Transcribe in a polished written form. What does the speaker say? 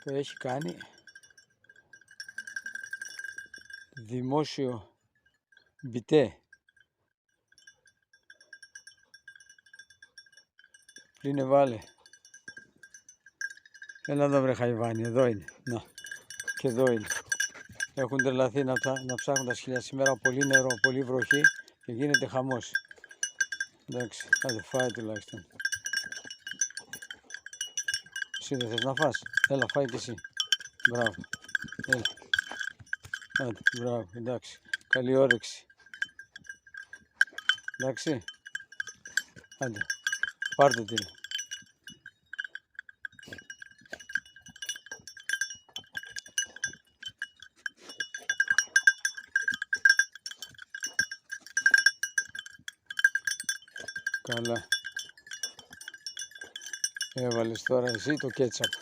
Το έχει κάνει δημόσιο μπιτέ. Πλύνε βάλε. Έλα εδώ βρε Χαϊβάνι, εδώ είναι. Να, και εδώ είναι. Έχουν τρελαθεί να ψάχνουν τα σκυλιά σήμερα, πολύ νερό, πολύ βροχή και γίνεται χαμός. Εντάξει, άντε φάει τουλάχιστον. Εσύ δεν θες να φας? Έλα φάει και εσύ. Μπράβο. Έλα. Άντε, μπράβο, εντάξει. Καλή όρεξη. Εντάξει. Άντε, πάρτε την. Καλά. Έβαλες τώρα εσύ το κέτσαπ.